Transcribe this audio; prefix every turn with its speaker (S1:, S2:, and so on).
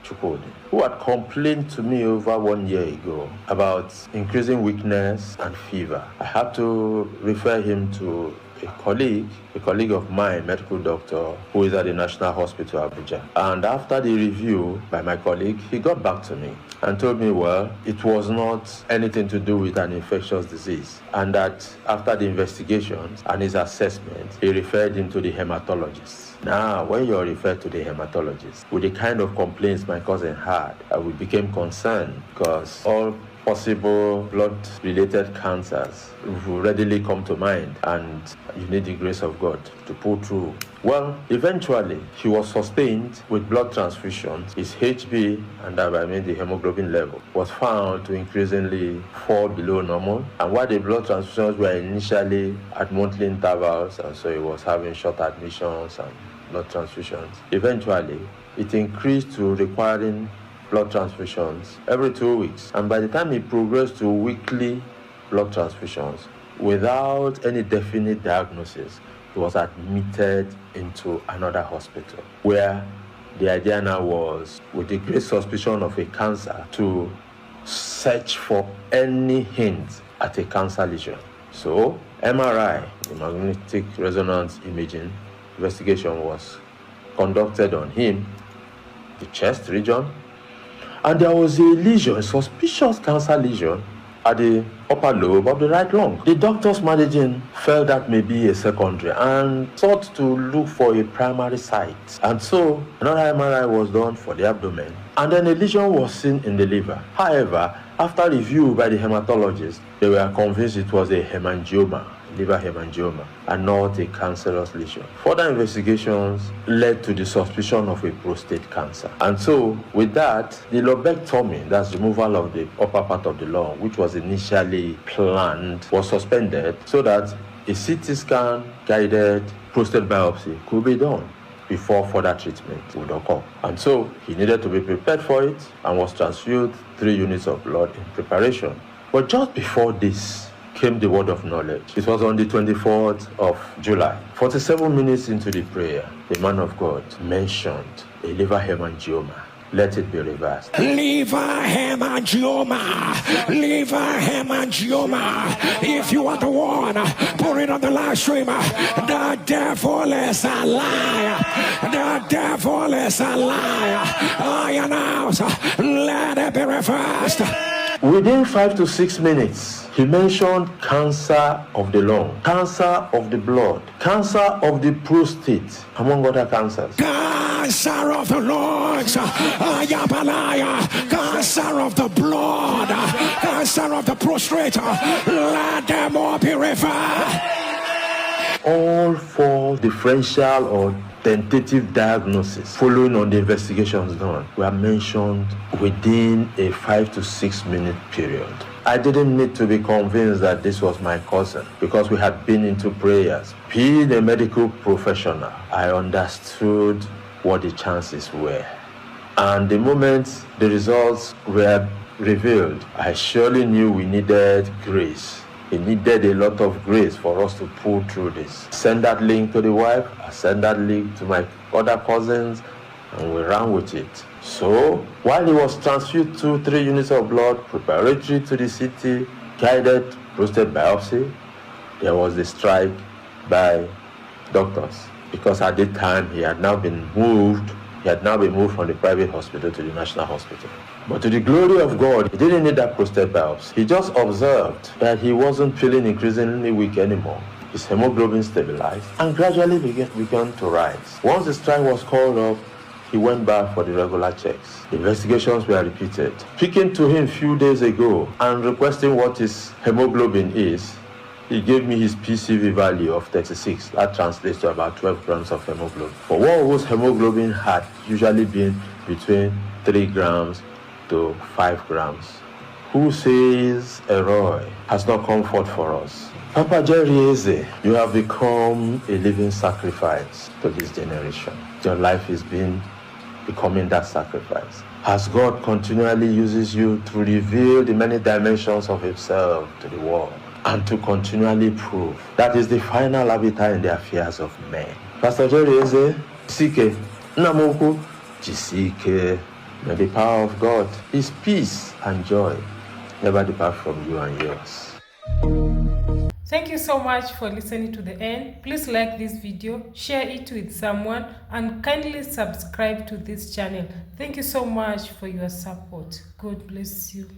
S1: Nsppd, who had complained to me over 1 year ago about increasing weakness and fever. I had to refer him to a colleague of mine, medical doctor, who is at the National Hospital, Abuja. And after the review by my colleague, he got back to me and told me, well, it was not anything to do with an infectious disease, and that after the investigations and his assessment, he referred him to the hematologist. Now, when you're referred to the hematologist, with the kind of complaints my cousin had, we became concerned because all possible blood-related cancers will readily come to mind, and you need the grace of God to pull through. Well, eventually, he was sustained with blood transfusions. His HB, and that I mean the hemoglobin level, was found to increasingly fall below normal. And while the blood transfusions were initially at monthly intervals, and so he was having short admissions and blood transfusions, eventually it increased to requiring blood transfusions every 2 weeks. And by the time he progressed to weekly blood transfusions without any definite diagnosis, he was admitted into another hospital, where the idea now was, with the great suspicion of a cancer, to search for any hint at a cancer lesion. So MRI, the magnetic resonance imaging investigation, was conducted on him, the chest region, and there was a lesion, a suspicious cancer lesion, at the upper lobe of the right lung. The doctors managing felt that may be a secondary and sought to look for a primary site. And so another MRI was done for the abdomen, and then a lesion was seen in the liver. However, after review by the hematologist, they were convinced it was a hemangioma, liver hemangioma, and not a cancerous lesion. Further investigations led to the suspicion of a prostate cancer. And so, with that, the lobectomy, that's removal of the upper part of the lung, which was initially planned, was suspended so that a CT scan guided prostate biopsy could be done before further treatment would occur. And so he needed to be prepared for it and was transfused 3 units of blood in preparation. But just before this came the word of knowledge. It was on the 24th of July. 47 minutes into the prayer, the man of God mentioned a liver hemangioma. Let it be reversed.
S2: Liver hemangioma. Liver hemangioma. If you are the one, put it on the live stream. The devil is a liar. The devil is a liar. I announce, let it be reversed.
S1: Within 5 to 6 minutes, he mentioned cancer of the lung, cancer of the blood, cancer of the prostate, among other cancers.
S2: Cancer of the lungs, cancer of the blood, cancer of the prostate, let them all be reversed.
S1: All 4 differential or tentative diagnosis following on the investigations done were mentioned within a 5 to 6 minute period. I didn't need to be convinced that this was my cousin because we had been into prayers. Being a medical professional, I understood what the chances were. And the moment the results were revealed, I surely knew we needed grace. It needed a lot of grace for us to pull through this. Send that link to the wife, I send that link to my other cousins, and we ran with it. So, while he was transfused 2-3 units of blood, preparatory to the CT guided prostate biopsy, there was a strike by doctors. Because at the time, he had now been moved from the private hospital to the national hospital. But to the glory of God, he didn't need that prostate biopsy. He just observed that he wasn't feeling increasingly weak anymore. His hemoglobin stabilized and gradually began to rise. Once the strike was called off, he went back for the regular checks. The investigations were repeated. Speaking to him a few days ago and requesting what his hemoglobin is, he gave me his PCV value of 36. That translates to about 12 grams of hemoglobin. For one whose hemoglobin had usually been between 3 grams to 5 grams. Who says a Roy has not come forth for us? Papa Jerry Eze, you have become a living sacrifice to this generation. Your life is becoming that sacrifice. As God continually uses you to reveal the many dimensions of himself to the world, and to continually prove that is the final arbiter in the affairs of men. Pastor Jerry Eze, Sike, Namoku, Jisike. May the power of God, His peace and joy never depart from you and yours.
S3: Thank you so much for listening to the end. Please like this video, share it with someone, and kindly subscribe to this channel. Thank you so much for your support. God bless you.